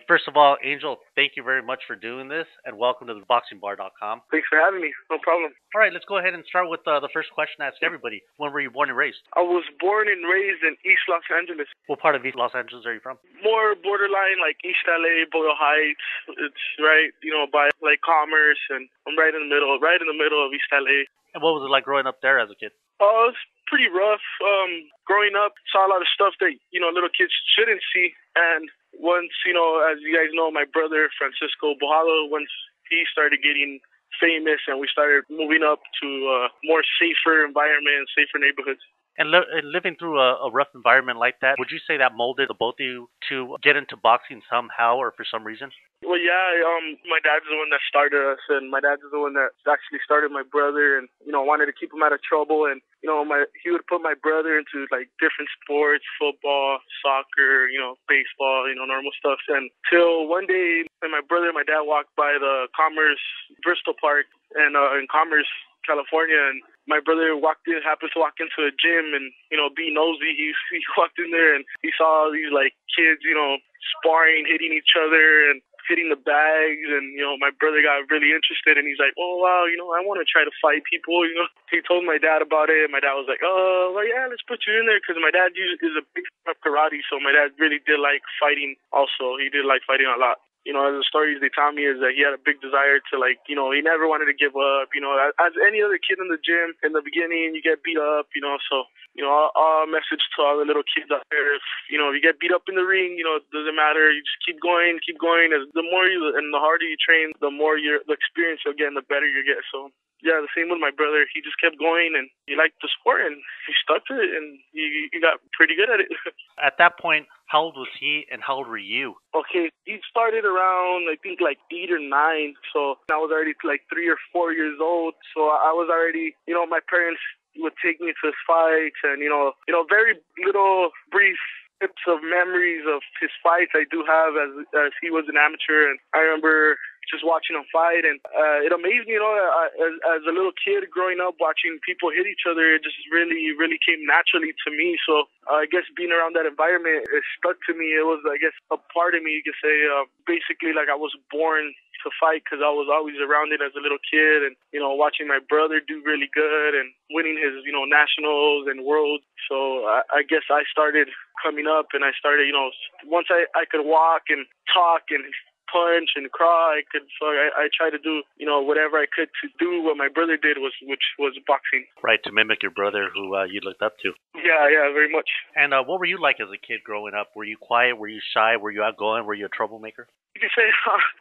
First of all, Angel, thank you very much for doing this, and welcome to the boxingbar.com. Thanks for having me. No problem. All right, let's go ahead and start with the first question I ask everybody. When were you born and raised? I was born and raised in East Los Angeles. What part of East Los Angeles are you from? More borderline, like East LA, Boyle Heights. It's right, by like Commerce, and I'm right in the middle of East LA. And what was it like growing up there as a kid? Oh, it's pretty rough. Growing up, saw a lot of stuff that, little kids shouldn't see. And once, as you guys know, my brother, Francisco Bojado, once he started getting famous and we started moving up to a more safer environment, safer neighborhoods. And living through a rough environment like that, would you say that molded the both of you to get into boxing somehow or for some reason? Well, yeah, my dad's the one that started us, and my dad's the one that actually started my brother, and, wanted to keep him out of trouble, and, he would put my brother into, like, different sports, football, soccer, baseball, normal stuff, and till one day, my brother and my dad walked by the Commerce Bristol Park, and in Commerce, California, and my brother happened to walk into a gym, and, be nosy, he walked in there, and he saw these, like, kids, sparring, hitting each other, and hitting the bags, and, my brother got really interested, and he's like, oh, wow, I want to try to fight people, He told my dad about it, and my dad was like, oh, well, yeah, let's put you in there, because my dad is a big fan of karate, so my dad really did like fighting also. He did like fighting a lot. As the stories they tell me is that he had a big desire to, like, he never wanted to give up, as any other kid in the gym, in the beginning, you get beat up, so, our message to all the little kids out there, if you get beat up in the ring, it doesn't matter, you just keep going, as the more and the harder you train, the more the experience you'll get and the better you get, so. Yeah, the same with my brother. He just kept going, and he liked the sport, and he stuck to it, and he got pretty good at it. At that point, how old was he, and how old were you? Okay, he started around, I think, like 8 or 9, so I was already like 3 or 4 years old, so I was already, my parents would take me to his fights, and, very little brief tips of memories of his fights I do have as he was an amateur, and I remember just watching him fight, and it amazed me, as a little kid growing up watching people hit each other, it just really, really came naturally to me. So I guess being around that environment, it stuck to me. It was, I guess, a part of me, you could say, basically like I was born to fight because I was always around it as a little kid, and, watching my brother do really good and winning his, nationals and worlds. So I guess I started coming up, and I started, once I could walk and talk and punch and cry, I tried to do, whatever I could to do what my brother did, which was boxing. Right, to mimic your brother who you looked up to. Yeah, very much. And what were you like as a kid growing up? Were you quiet? Were you shy? Were you outgoing? Were you a troublemaker? You can say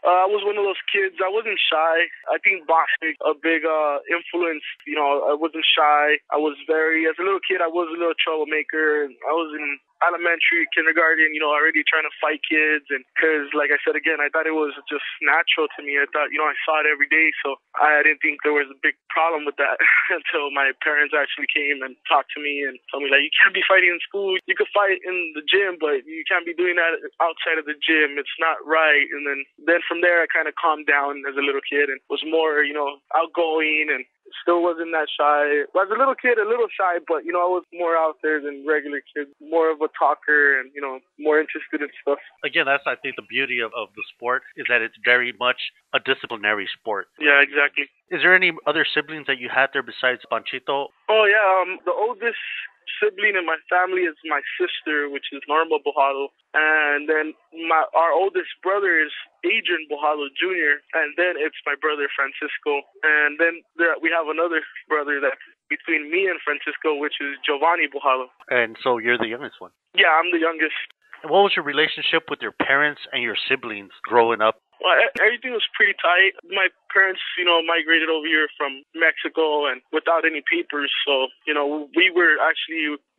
I was one of those kids. I wasn't shy. I think boxing a big influence. I wasn't shy. I was as a little kid, I was a little troublemaker. I was in elementary, kindergarten, already trying to fight kids. And because, like I said again, I thought it was just natural to me. I thought, I saw it every day. So I didn't think there was a big problem with that until my parents actually came and talked to me and told me, like, you can't be fighting in school. You could fight in the gym, but you can't be doing that outside of the gym. It's not right. And then from there, I kind of calmed down as a little kid and was more, outgoing, and still wasn't that shy. As a little kid, a little shy, but, I was more out there than regular kids, more of a talker and, more interested in stuff. Again, that's, I think, the beauty of the sport is that it's very much a disciplinary sport. Yeah, exactly. Is there any other siblings that you had there besides Panchito? Oh, yeah. The oldest sibling in my family is my sister, which is Norma Bojado. And then our oldest brother is Adrian Bojado Jr., and then it's my brother Francisco. And then we have another brother that's between me and Francisco, which is Giovanni Bojado. And so you're the youngest one? Yeah, I'm the youngest. And what was your relationship with your parents and your siblings growing up? Well, everything was pretty tight. My parents, migrated over here from Mexico and without any papers. So, we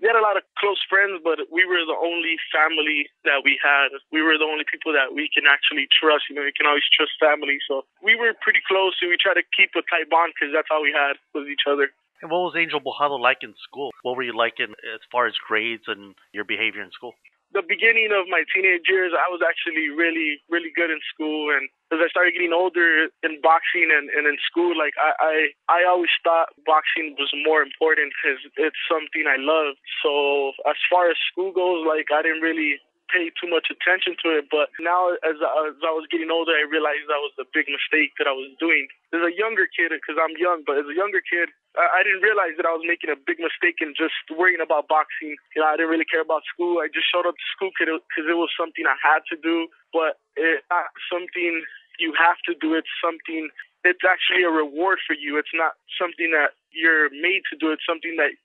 had a lot of close friends, but we were the only family that we had. We were the only people that we can actually trust. You can always trust family. So we were pretty close, and we tried to keep a tight bond because that's all we had with each other. And what was Angel Bojado like in school? What were you like as far as grades and your behavior in school? The beginning of my teenage years, I was actually really, really good in school. And as I started getting older in boxing and in school, like I always thought boxing was more important because it's something I love. So as far as school goes, like I didn't really pay too much attention to it. But now, as I was getting older, I realized that was a big mistake that I was doing. As a younger kid, because I'm young, but as a younger kid, I didn't realize that I was making a big mistake in just worrying about boxing. I didn't really care about school. I just showed up to school because it was something I had to do, but it's not something you have to do. It's something, it's actually a reward for you. It's not something that you're made to do. It's something that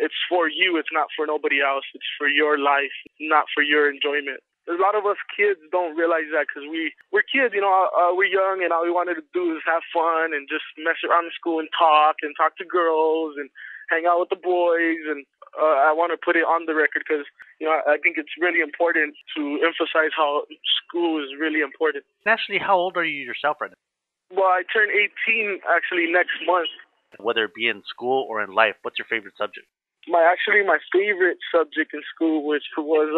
it's for you. It's not for nobody else. It's for your life, not for your enjoyment. A lot of us kids don't realize that because we're kids, we're young, and all we wanted to do is have fun and just mess around in school and talk to girls and hang out with the boys. And I want to put it on the record because, I think it's really important to emphasize how school is really important. Actually, how old are you yourself right now? Well, I turn 18 actually next month. Whether it be in school or in life, what's your favorite subject? My favorite subject in school, which was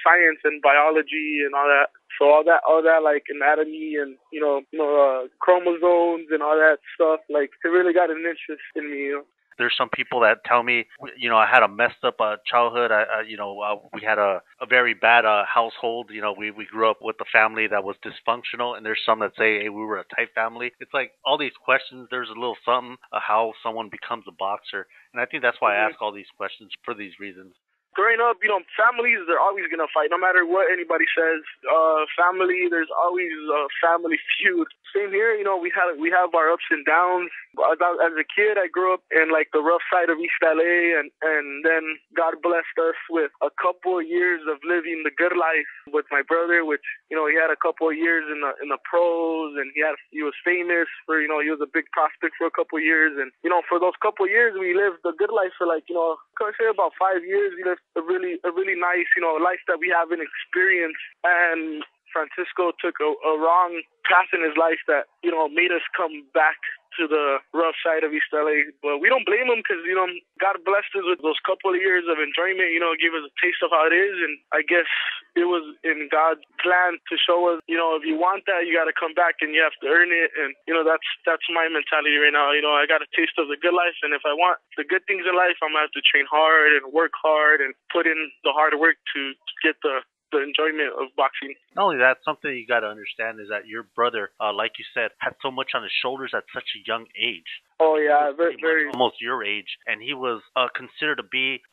science and biology and all that. So all that like anatomy and chromosomes and all that stuff. Like it really got an interest in me. There's some people that tell me, I had a messed up childhood. We had a very bad household. We grew up with a family that was dysfunctional, and there's some that say, hey, we were a tight family. It's like all these questions, there's a little something how someone becomes a boxer. And I think that's why I ask all these questions for these reasons. Growing up, families, they're always going to fight. No matter what anybody says, family, there's always a family feud. Same here, we have our ups and downs. As a kid, I grew up in like the rough side of East LA, and then God blessed us with a couple of years of living the good life with my brother, which, he had a couple of years in the pros, and he was famous for, he was a big prospect for a couple of years. And, for those couple of years, we lived the good life for like, can I say about 5 years. We lived a really nice, life that we haven't experienced. And Francisco took a wrong path in his life that, made us come back to the rough side of East LA. But we don't blame him because, God blessed us with those couple of years of enjoyment, gave us a taste of how it is. And I guess it was in God's plan to show us, if you want that, you got to come back and you have to earn it. And, that's my mentality right now. I got a taste of the good life. And if I want the good things in life, I'm going to have to train hard and work hard and put in the hard work to get the enjoyment of boxing. Not only that, something you got to understand is that your brother, like you said, had so much on his shoulders at such a young age. Oh yeah, very almost your age, and he was considered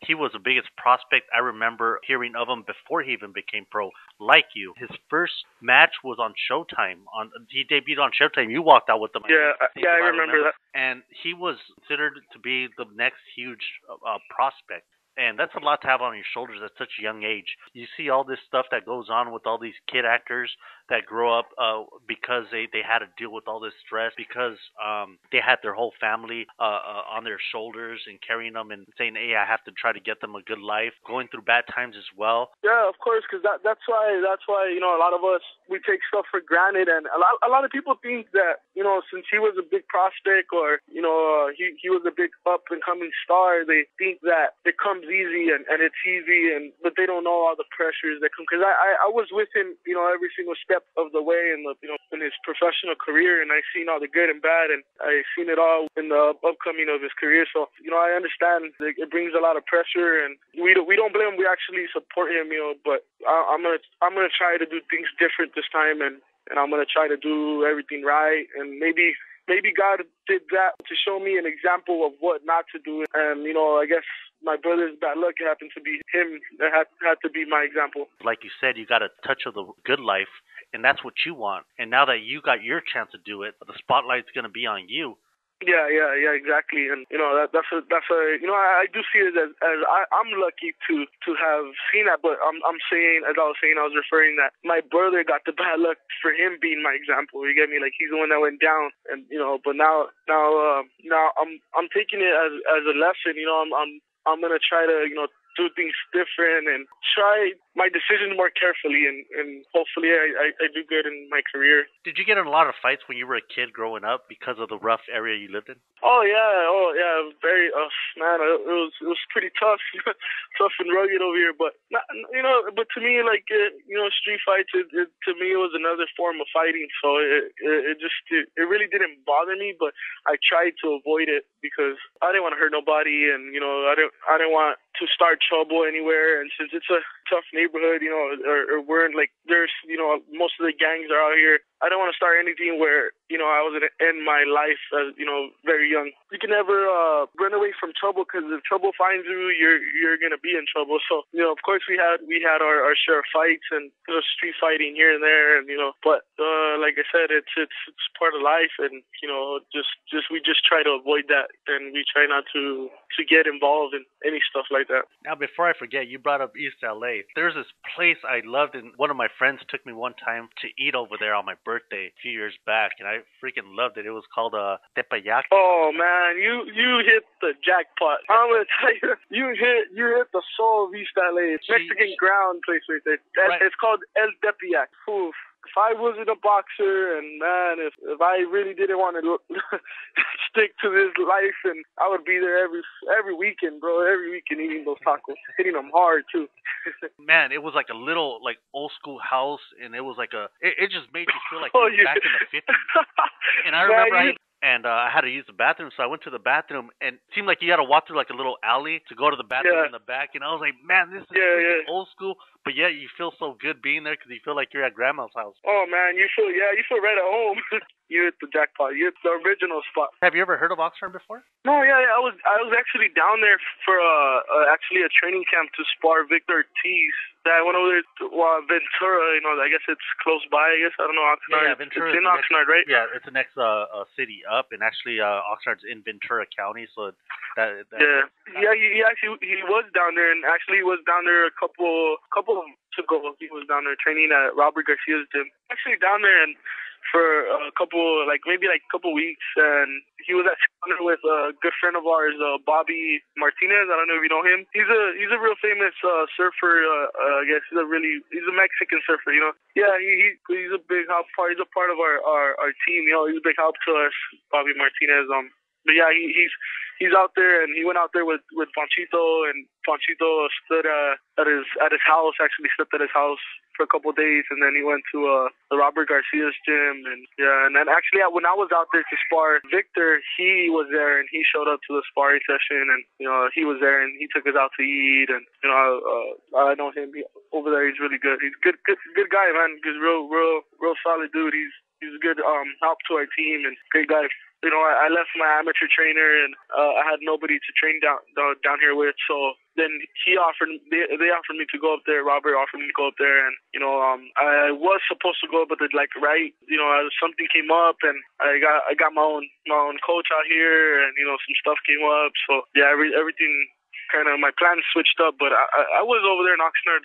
he was the biggest prospect. I remember hearing of him before he even became pro. Like you, his first match was on Showtime. He debuted on Showtime. You walked out with him. I remember that. And he was considered to be the next huge prospect. And that's a lot to have on your shoulders at such a young age. You see all this stuff that goes on with all these kid actors that grow up because they had to deal with all this stress because they had their whole family on their shoulders and carrying them and saying, hey, I have to try to get them a good life, going through bad times as well. Yeah, of course, because that's why a lot of us, we take stuff for granted. And a lot of people think that, since he was a big prospect or, he was a big up-and-coming star, they think that it comes easy and it's easy, but they don't know all the pressures that come. Because I was with him, every single step of the way in in his professional career, and I seen all the good and bad, and I seen it all in the upcoming of his career. So I understand it brings a lot of pressure, and we don't blame him. We actually support him, But I'm gonna try to do things different this time, and I'm gonna try to do everything right, and maybe God did that to show me an example of what not to do. And, I guess my brother's bad luck happened to be him. That had to be my example. Like you said, you got a touch of the good life, and that's what you want. And now that you got your chance to do it, the spotlight's going to be on you. Yeah, exactly. And that's I do see it as I'm lucky to have seen that. But I'm saying, as I was saying, I was referring that my brother got the bad luck for him being my example. You get me? Like he's the one that went down, and But now I'm taking it as a lesson. I'm gonna try to do things different and try my decisions more carefully, and hopefully I do good in my career. Did you get in a lot of fights when you were a kid growing up because of the rough area you lived in? Oh yeah, very man, it was pretty tough, tough and rugged over here. But but to me, like street fights, it to me it was another form of fighting. So it really didn't bother me, but I tried to avoid it because I didn't want to hurt nobody, and I didn't want to start trouble anywhere. And since it's a tough neighborhood, or we're in like there's most of the gangs are out here. I don't want to start anything where I was gonna end my life as very young. You can never run away from trouble, because if trouble finds you, you're gonna be in trouble. So of course we had our share of fights and street fighting here and there, and but like I said, it's part of life, and we just try to avoid that, and we try not to get involved in any stuff like that. Now, before I forget, you brought up East LA. There's this place I loved, and one of my friends took me one time to eat over there on my birthday a few years back, and I freaking loved it. It was called Teppanyaki. Oh man, you hit the jackpot. I'm gonna tell you, you hit the soul of East LA. It's Mexican ground place right there. Right. It's called El Tepeyac. Oof. If I wasn't a boxer, and man, if I really didn't want to stick to this life, and I would be there every weekend, bro. Every weekend eating those tacos, hitting them hard too. Man, it was like a little old school house, and it was like it just made you feel like you were back in the 50s. And I remember I had to use the bathroom, so I went to the bathroom, and it seemed like you had to walk through like a little alley to go to the bathroom in the back, and I was like, man, this is old school, but yet you feel so good being there because you feel like you're at grandma's house. Oh man, you feel right at home. You hit the jackpot. You hit the original spot. Have you ever heard of Oxnard before? No, I was actually down there for actually a training camp to spar Victor Ortiz. I went over there to Ventura. I guess it's close by. I guess I don't know Oxnard. Yeah, Ventura. It's in Oxnard, right? Yeah, it's the next city up, and actually Oxnard's in Ventura County. So he was down there, and actually he was down there a couple of months ago. He was down there training at Robert Garcia's gym. Actually down there and for a couple weeks, and he was actually with a good friend of ours, Bobby Martinez. I don't know if you know him. He's a real famous surfer. I guess he's a Mexican surfer. Yeah, he's a big help part. He's a part of our team. He's a big help to us, Bobby Martinez. But yeah, he's out there, and he went out there with Panchito, and Panchito stood at his house. Actually, slept at his house for a couple of days, and then he went to the Robert Garcia's gym, and then actually when I was out there to spar Victor, he was there, and he showed up to the sparring session, and he was there, and he took us out to eat, and I know him over there. He's really good. He's good guy, man. He's real solid dude. He's a good help to our team, and great guy. I left my amateur trainer, and I had nobody to train down here with. So then they offered me to go up there. Robert offered me to go up there, and I was supposed to go, but something came up, and I got my own coach out here, and some stuff came up. So yeah, everything kind of, my plans switched up. But I was over there in Oxnard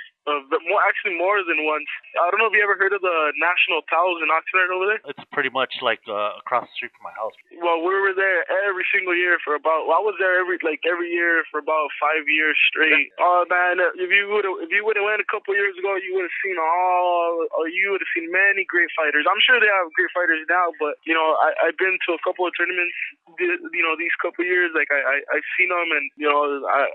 more than once. I don't know if you ever heard of the National Towels in Oxnard over there. It's pretty much like across the street from my house. Well, we were there every single year for I was there every year for about 5 years straight. Oh man, if you would have went a couple years ago, you would have seen many great fighters. I'm sure they have great fighters now, but I've been to a couple of tournaments. These couple of years, like I've seen them, and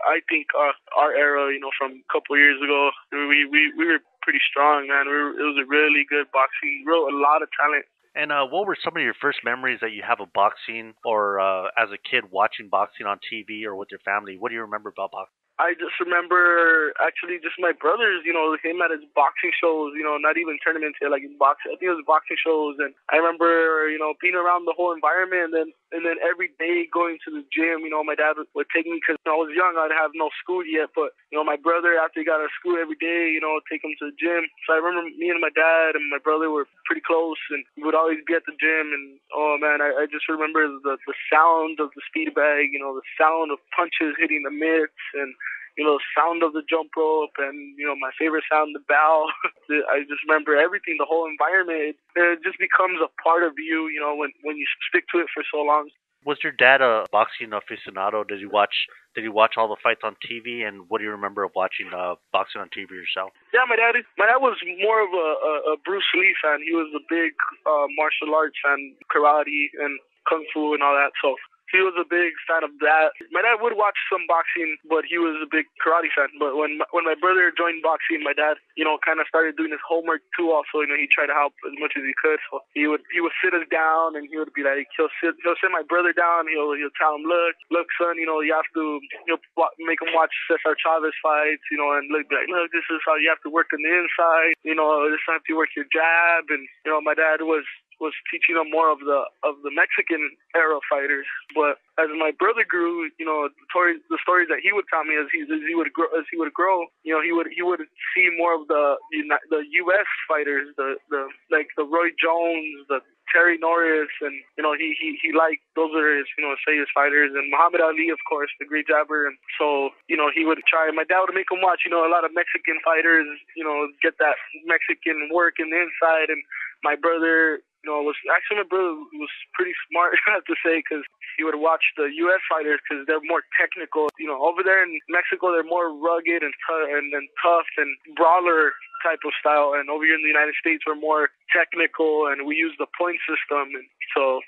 I think our era, from a couple of years ago, we were pretty strong, man. It was a really good boxing. A lot of talent. And what were some of your first memories that you have of boxing, or as a kid watching boxing on TV or with your family? What do you remember about boxing? I just remember actually just my brothers, him at his boxing shows, not even tournaments, like his boxing. I think it was boxing shows, and I remember, being around the whole environment, and then every day going to the gym. My dad would take me because I was young. I'd have no school yet, but my brother, after he got out of school every day, take him to the gym. So I remember me and my dad and my brother were pretty close, and we would always be at the gym. And oh man, I just remember the sound of the speed bag, the sound of punches hitting the mitts, and the sound of the jump rope, and my favorite sound, the bell. I just remember everything, the whole environment. It just becomes a part of you, when you stick to it for so long. Was your dad a boxing aficionado? Did you watch all the fights on TV? And what do you remember of watching boxing on TV yourself? Yeah, my dad was more of a Bruce Lee fan. He was a big martial arts fan, karate and kung fu and all that. So he was a big fan of that. My dad would watch some boxing, but he was a big karate fan. But when my brother joined boxing, my dad, kind of started doing his homework too. Also, he tried to help as much as he could. So he would sit us down, and he would be like, he'll sit my brother down. He'll tell him, look, son, you have to make him watch Cesar Chavez fights, and be like, look, this is how you have to work on the inside. This is how you work your jab. And my dad was teaching him more of the Mexican era fighters. But as my brother grew, the stories that he would tell me as he would grow, he would see more of the U.S. fighters, the Roy Jones, the Terry Norris, and he liked those are his his fighters, and Muhammad Ali, of course, the great jabber. And so he would try. My dad would make him watch a lot of Mexican fighters, get that Mexican work in the inside. And my brother my brother was pretty smart, I have to say, because he would watch the U.S. fighters because they're more technical. Over there in Mexico, they're more rugged and tough and brawler type of style. And over here in the United States, we're more technical and we use the point system. And so,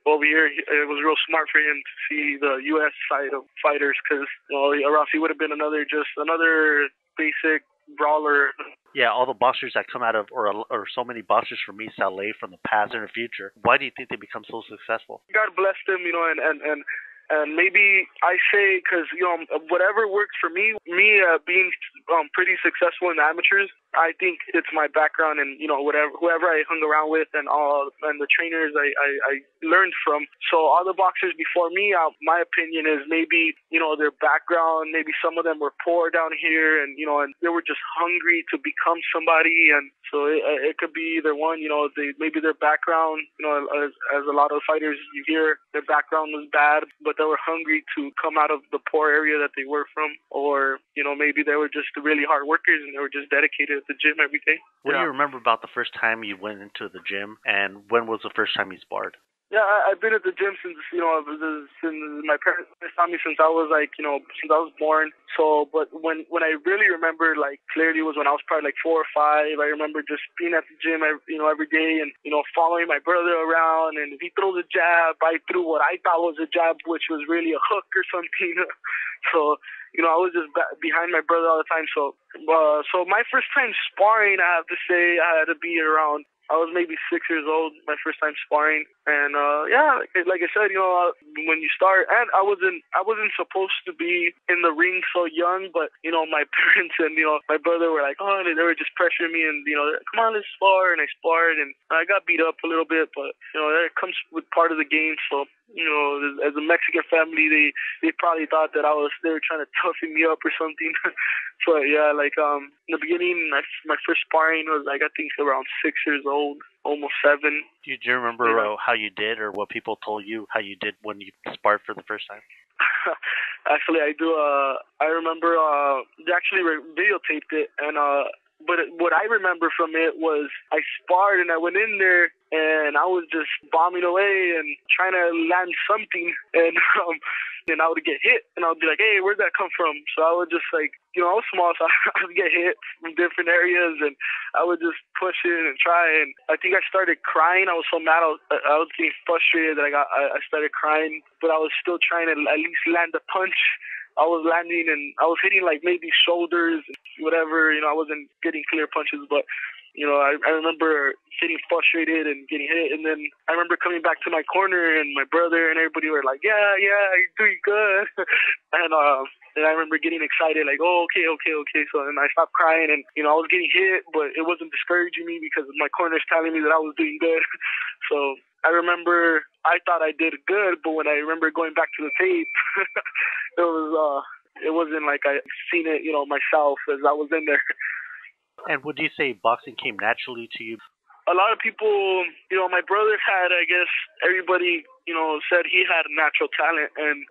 over here, it was real smart for him to see the U.S. side of fighters because, or else he would have been another basic brawler. Yeah, all the boxers that come out of, or so many boxers from East LA from the past and the future, why do you think they become so successful? God bless them, and maybe I say because whatever works for me being pretty successful in the amateurs, I think it's my background and whoever I hung around with and the trainers I learned from. So all the boxers before me, my opinion is maybe their background, maybe some of them were poor down here and and they were just hungry to become somebody. And so it could be either one. Maybe their background, as a lot of fighters you hear, their background was bad, but they were hungry to come out of the poor area that they were from, or maybe they were just really hard workers and they were just dedicated at the gym every day. What do you remember about the first time you went into the gym, and when was the first time you sparred? Yeah, I've been at the gym since since my parents taught me since I was since I was born. So, but when I really remember clearly was when I was probably 4 or 5. I remember just being at the gym every day and following my brother around, and if he throws a jab, I threw what I thought was a jab, which was really a hook or something. So I was just behind my brother all the time. So my first time sparring, I have to say, I had to be around. I was maybe 6 years old, my first time sparring, and like I said, when you start, and I wasn't supposed to be in the ring so young, but my parents and my brother were like, oh, they were just pressuring me, and come on, let's spar, and I sparred, and I got beat up a little bit, but that comes with part of the game. So as a Mexican family, they probably thought that they were trying to toughen me up or something. But yeah, in the beginning, my first sparring was I think around 6 years old, almost 7. Do you remember how you did, or what people told you how you did when you sparred for the first time? Actually, I do. I remember they actually videotaped it, and but what I remember from it was I sparred and I went in there and I was just bombing away and trying to land something, and I would get hit and I would be like, hey, where'd that come from? So I would just I was small, so I would get hit from different areas and I would just push it and try. And I think I started crying. I was so mad. I was getting frustrated that I started crying, but I was still trying to at least land a punch. I was landing and I was hitting maybe shoulders, whatever. I wasn't getting clear punches, but I remember getting frustrated and getting hit. And then I remember coming back to my corner and my brother and everybody were like, yeah, you're doing good. And I remember getting excited, oh, okay. So then I stopped crying and, I was getting hit, but it wasn't discouraging me because my corner's telling me that I was doing good. So I remember I thought I did good, but when I remember going back to the tape, it wasn't like I seen it, myself as I was in there. And would you say boxing came naturally to you? A lot of people, my brother had, I guess, everybody, said he had natural talent. And,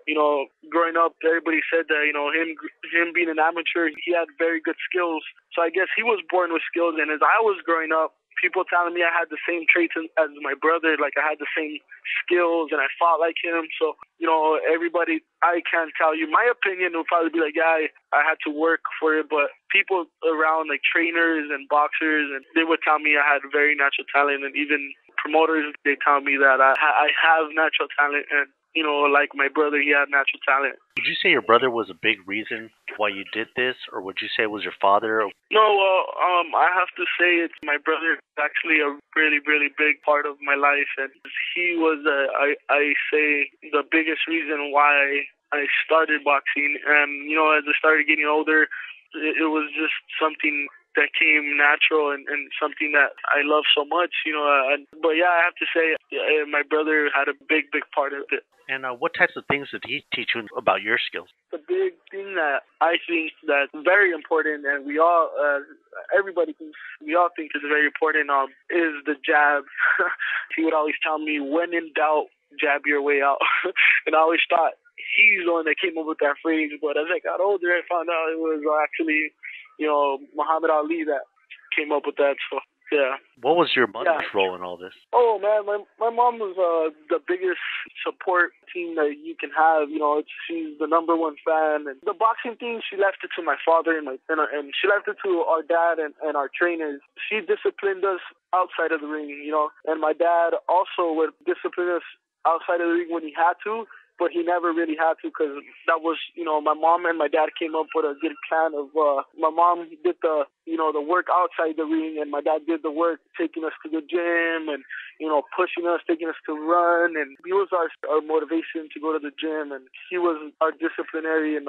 growing up, everybody said that, him being an amateur, he had very good skills. So I guess he was born with skills. And as I was growing up, people telling me I had the same traits as my brother, I had the same skills and I fought like him. So, everybody, I can't tell you. My opinion would probably be I had to work for it, but people around, trainers and boxers, and they would tell me I had very natural talent, and even promoters, they tell me that I have natural talent, and like my brother, he had natural talent. Would you say your brother was a big reason why you did this, or would you say it was your father? No, well, I have to say it's my brother is actually a really, really big part of my life, and he was, I say, the biggest reason why I started boxing. And as I started getting older, it was just something that came natural and something that I love so much. But yeah, I have to say, my brother had a big, big part of it. And what types of things did he teach you about your skills? The big thing that I think that's very important, and we all, we all think is very important, is the jab. He would always tell me, when in doubt, jab your way out. And I always thought he's the one that came up with that phrase, but as I got older, I found out it was actually, Muhammad Ali that came up with that. So yeah. What was your mother's role in all this? Oh man, my mom was the biggest support team that you can have. She's the number one fan, and the boxing thing, she left it to my father and she left it to our dad and our trainers. She disciplined us outside of the ring, and my dad also would discipline us outside of the ring when he had to. But he never really had to, because that was, my mom and my dad came up with a good plan of, my mom did the work outside the ring, and my dad did the work taking us to the gym and, pushing us, taking us to run. And he was our motivation to go to the gym, and he was our disciplinary in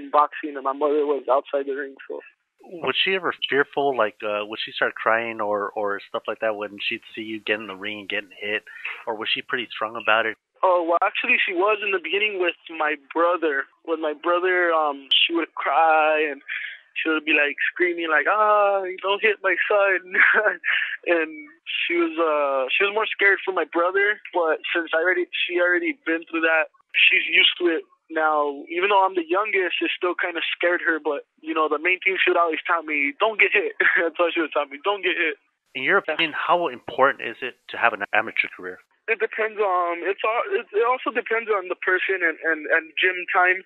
boxing, and my mother was outside the ring. So. Was she ever fearful, would she start crying or stuff like that when she'd see you get in the ring and getting hit, or was she pretty strong about it? Oh, well, actually, she was in the beginning with my brother. With my brother, she would cry, and she would be, screaming, don't hit my son. And she was more scared for my brother, but since she already been through that, she's used to it now. Even though I'm the youngest, it still kind of scared her, but, the main thing she would always tell me, don't get hit. That's what she would tell me, don't get hit. In your opinion, how important is it to have an amateur career? It depends on, it also depends on the person and gym time.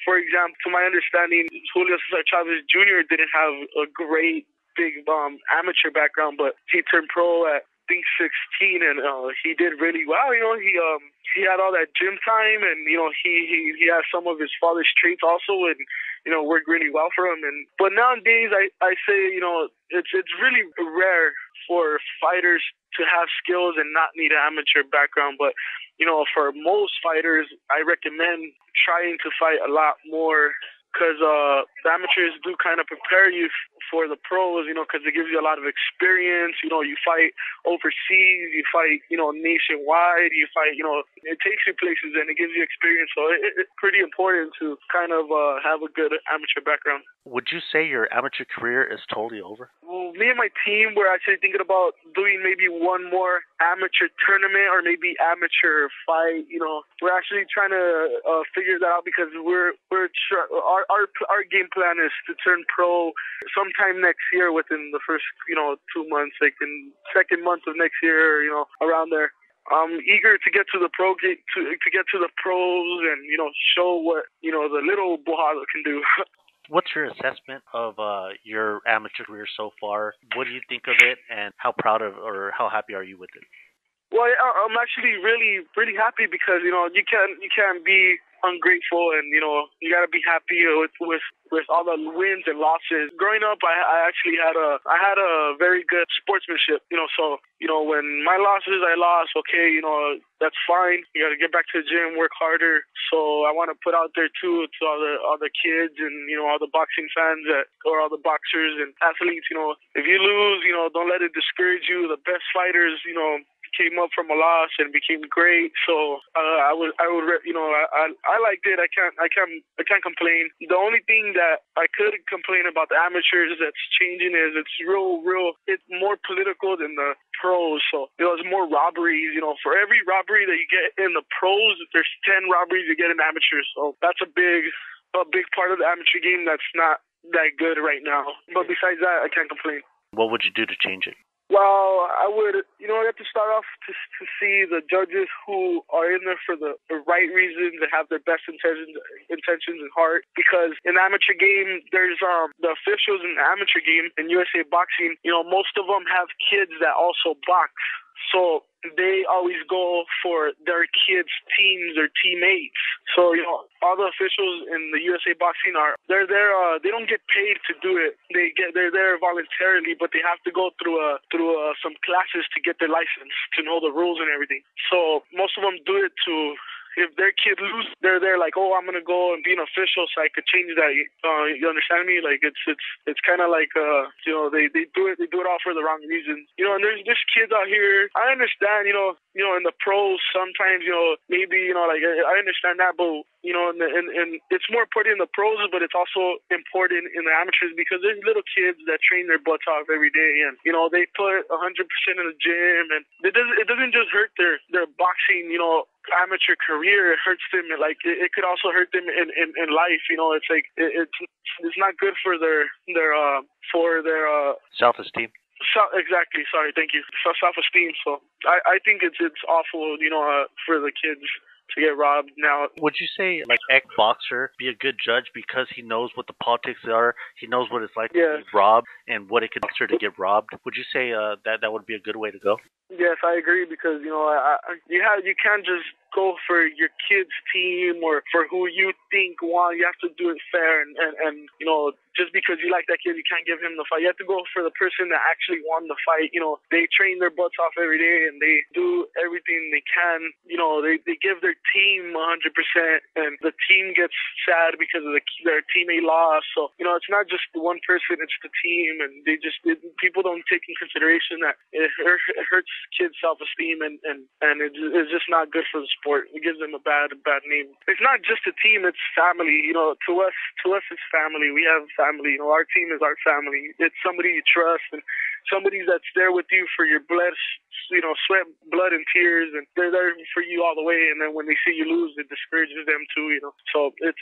For example, to my understanding, Julio Cesar Chavez Jr. didn't have a great big amateur background, but he turned pro at I think 16, and he did really well. He had all that gym time, and he has some of his father's traits also, and worked really well for him. But nowadays, I say it's really rare for fighters to have skills and not need an amateur background. But for most fighters, I recommend trying to fight a lot more, because the amateurs do kind of prepare you for the pros, because it gives you a lot of experience. You fight overseas, you fight, nationwide, you fight, it takes you places and it gives you experience. So it's pretty important to kind of have a good amateur background. Would you say your amateur career is totally over? Well, me and my team, we're actually thinking about doing maybe one more amateur tournament or maybe amateur fight. We're actually trying to figure that out, because our game plan is to turn pro sometime next year, within the first 2 months, in second month of next year, around there. I'm eager to get to the to get to the pros and show what the little Bojado can do. What's your assessment of your amateur career so far? What do you think of it, and how proud of or how happy are you with it? Well, I'm actually really, really happy, because you can't be ungrateful, and you gotta be happy with all the wins and losses. Growing up, I actually had a very good sportsmanship. So when my losses, I lost. Okay, that's fine. You gotta get back to the gym, work harder. So I want to put out there too to all the kids and all the boxing fans or all the boxers and athletes. If you lose, don't let it discourage you. The best fighters, came up from a loss and became great. So I liked it. I can't complain. The only thing that I could complain about the amateurs that's changing is it's more political than the pros. So there's more robberies. For every robbery that you get in the pros, there's 10 robberies you get in amateurs. So that's a big part of the amateur game that's not that good right now. But besides that, I can't complain. What would you do to change it? Well, I would, I have to start off to see the judges who are in there for the right reasons and have their best intentions in heart. Because in the amateur game, there's the officials in the amateur game in USA boxing. Most of them have kids that also box. So they always go for their kids' teams or teammates. So all the officials in the USA boxing they're there. They don't get paid to do it. They're there voluntarily, but they have to go through some classes to get their license, to know the rules and everything. So most of them do it to. If their kid loses, they're there like, oh, I'm gonna go and be an official so I could change that. You understand me? Like it's kind of like they do it all for the wrong reasons. And there's kids out here. I understand. In the pros sometimes maybe like I understand that, but and it's more important in the pros, but it's also important in the amateurs because there's little kids that train their butts off every day, and they put 100% in the gym, and it doesn't just hurt their boxing amateur career. It hurts them, like it could also hurt them in life. It's like it's not good for their self-esteem. Exactly. Sorry. Thank you. Self-esteem. So I think it's awful, for the kids to get robbed now. Would you say, like, ex-boxer be a good judge because he knows what the politics are, he knows what it's like to be robbed, and what it could boxer to get robbed? Would you say that would be a good way to go? Yes, I agree because you can't just go for your kid's team or for who you think won. You have to do it fair, and just because you like that kid, you can't give him the fight. You have to go for the person that actually won the fight. They train their butts off every day and they do everything they can. They give their team 100%, and the team gets sad because of their teammate lost. So it's not just the one person; it's the team, and people don't take in consideration that it hurts kids' self-esteem, and it's just not good for the sport. It gives them a bad name. It's not just a team; it's family. To us, it's family. We have family. Our team is our family. It's somebody you trust and somebody that's there with you for your blood, sweat, blood, and tears, and they're there for you all the way. And then when they see you lose, it discourages them too. So it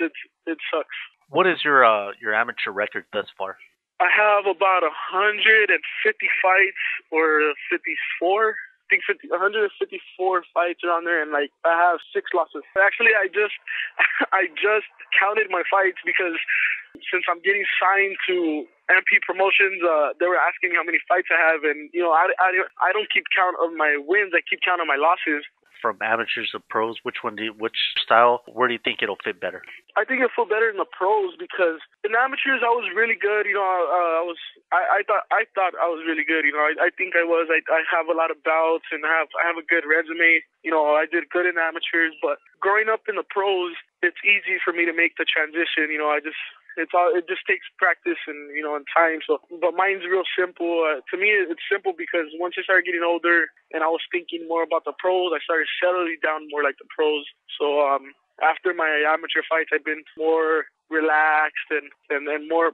sucks. What is your amateur record thus far? I have about 150 fights or 54. I think 154 fights around there, and I have 6 losses. Actually, I just counted my fights because since I'm getting signed to MP Promotions, they were asking me how many fights I have, and I don't keep count of my wins. I keep count of my losses. From amateurs to pros, which style? Where do you think it'll fit better? I think it'll fit better in the pros because in amateurs I was really good. I thought I was really good. I think I was. I have a lot of bouts and I have a good resume. I did good in amateurs, but growing up in the pros, it's easy for me to make the transition. It just takes practice and and time. So, but mine's real simple. To me, it's simple because once I started getting older and I was thinking more about the pros, I started settling down more like the pros. So, after my amateur fights, I've been more relaxed and more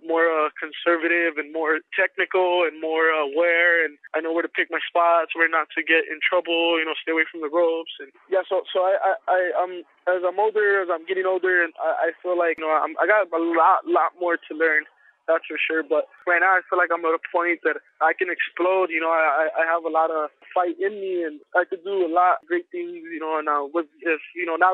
conservative and more technical and more aware, and I know where to pick my spots, where not to get in trouble, stay away from the ropes. And so I'm as I'm older, as I'm getting older, and I feel like I got a lot more to learn. That's for sure. But right now, I feel like I'm at a point that I can explode. I have a lot of fight in me, and I could do a lot of great things. And now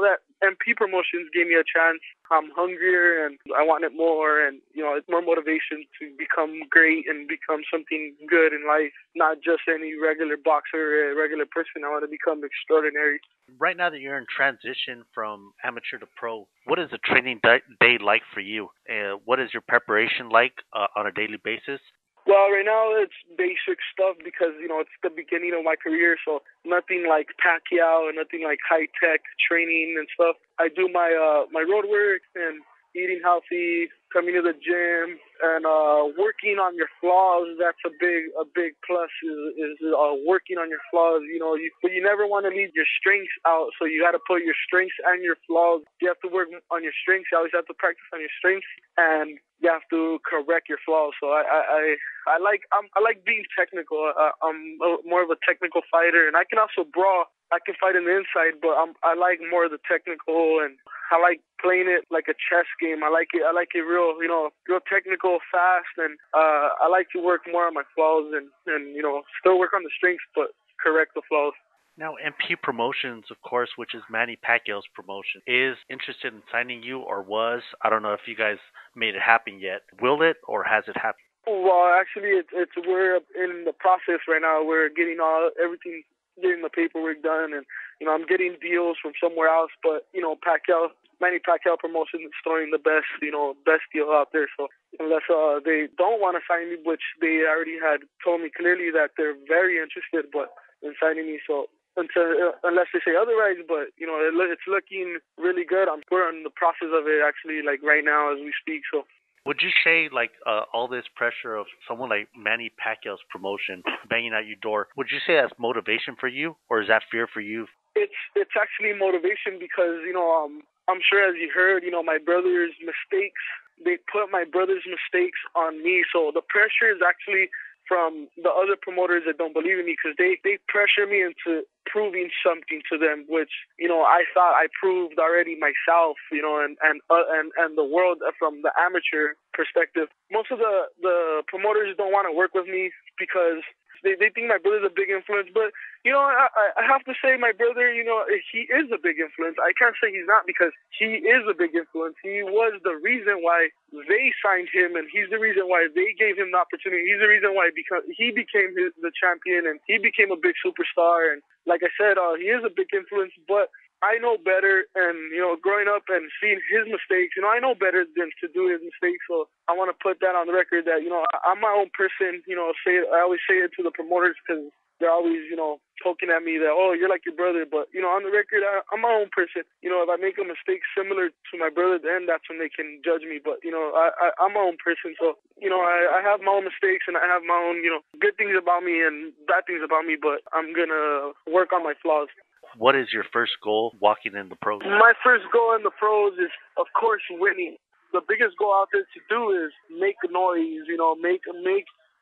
that MP Promotions gave me a chance, I'm hungrier and I want it more. And it's more motivation to become great and become something good in life, not just any regular boxer, a regular person. I want to become extraordinary. Right now that you're in transition from amateur to pro, what is a training day like for you? What is your preparation like on a daily basis? Well, right now it's basic stuff because, it's the beginning of my career, so nothing like Pacquiao and nothing like high-tech training and stuff. I do my road work and eating healthy, coming to the gym, and working on your flaws. That's a big plus is working on your flaws. But you never want to leave your strengths out, so you got to put your strengths and your flaws. You have to work on your strengths. You always have to practice on your strengths, and you have to correct your flaws. So I like being technical. I'm more of a technical fighter, and I can also brawl. I can fight in the inside, but I like more of the technical, and I like playing it like a chess game. I like it real technical, fast, and I like to work more on my flaws and still work on the strengths, but correct the flaws. Now, MP Promotions, of course, which is Manny Pacquiao's promotion, is interested in signing you, or was. I don't know if you guys made it happen yet. Will it, or has it happened? Well, actually, we're in the process right now. We're getting everything getting the paperwork done, and I'm getting deals from somewhere else. But Manny Pacquiao Promotions is throwing the best best deal out there. So unless they don't want to sign me, which they already had told me clearly that they're very interested, but in signing me. So unless they say otherwise, but it's looking really good. We're in the process of it actually, like right now as we speak. So would you say, like, all this pressure of someone like Manny Pacquiao's promotion banging at your door, would you say that's motivation for you, or is that fear for you? It's actually motivation because I'm sure as you heard, my brother's mistakes. They put my brother's mistakes on me, so the pressure is actually from the other promoters that don't believe in me, because they pressure me into proving something to them, which I thought I proved already myself, and the world from the amateur perspective. Most of the promoters don't want to work with me because they think my brother's a big influence, but I have to say my brother, he is a big influence. I can't say he's not, because he is a big influence. He was the reason why they signed him, and he's the reason why they gave him the opportunity. He's the reason why he became the champion, and he became a big superstar. And like I said, he is a big influence, but I know better, and growing up and seeing his mistakes, I know better than to do his mistakes. So I want to put that on the record that I'm my own person. I always say it to the promoters, because they're always poking at me that, oh, you're like your brother, but on the record, I'm my own person. If I make a mistake similar to my brother, then that's when they can judge me. But I'm my own person, so I have my own mistakes, and I have my own good things about me and bad things about me. But I'm gonna work on my flaws. What is your first goal walking in the pros? My first goal in the pros is, of course, winning. The biggest goal out there to do is make noise.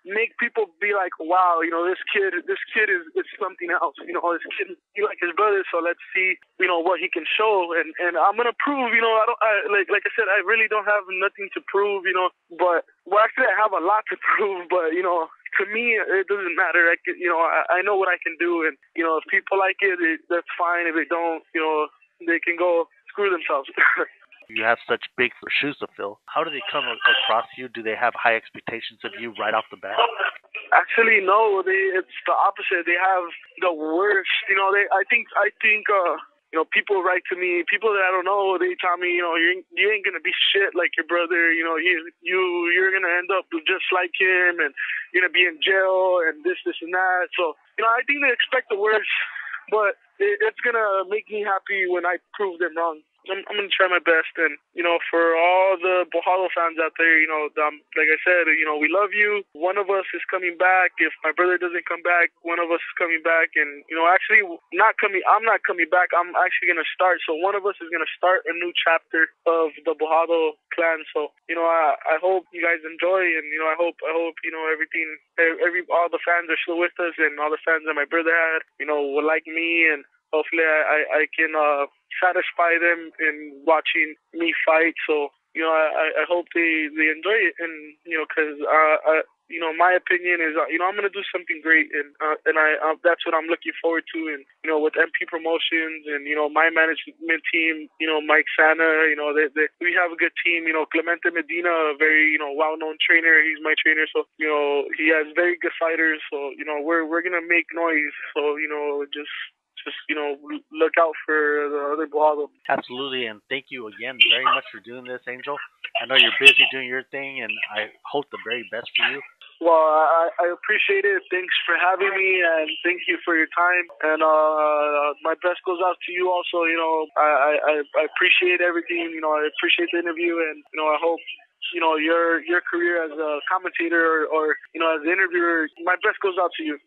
Make people be like, wow, this kid is something else. This kid, he like his brother, so let's see, what he can show. And I'm gonna prove. Like I said, I really don't have nothing to prove. But actually, I have a lot to prove. But to me, it doesn't matter. I know what I can do, and if people like it, that's fine. If they don't, they can go screw themselves. You have such big shoes to fill. How do they come across you? Do they have high expectations of you right off the bat? Actually, no. It's the opposite. They have the worst. I think. People write to me. People that I don't know. They tell me, you ain't gonna be shit like your brother. You're gonna end up just like him, and you're gonna be in jail and this and that. So I think they expect the worst, but it's gonna make me happy when I prove them wrong. I'm gonna try my best, and for all the Bojado fans out there, like I said, we love you. One of us is coming back. If my brother doesn't come back, one of us is coming back, and actually not coming. I'm not coming back. I'm actually gonna start. So one of us is gonna start a new chapter of the Bojado clan. So I hope you guys enjoy, and I hope everything, all the fans are still with us, and all the fans that my brother had, will like me, and hopefully I can satisfy them in watching me fight. So I hope they enjoy it, and because my opinion is I'm gonna do something great, and that's what I'm looking forward to. And with MP Promotions and my management team, Mike Sana, we have a good team. Clemente Medina, a very well-known trainer. He's my trainer, so he has very good fighters. So we're gonna make noise. So just look out for the other Bojado. Absolutely, and thank you again very much for doing this, Angel. I know you're busy doing your thing, and I hope the very best for you. Well, I appreciate it. Thanks for having me, and thank you for your time. And my best goes out to you also. I appreciate everything. I appreciate the interview, and I hope your career as a commentator or as an interviewer. My best goes out to you.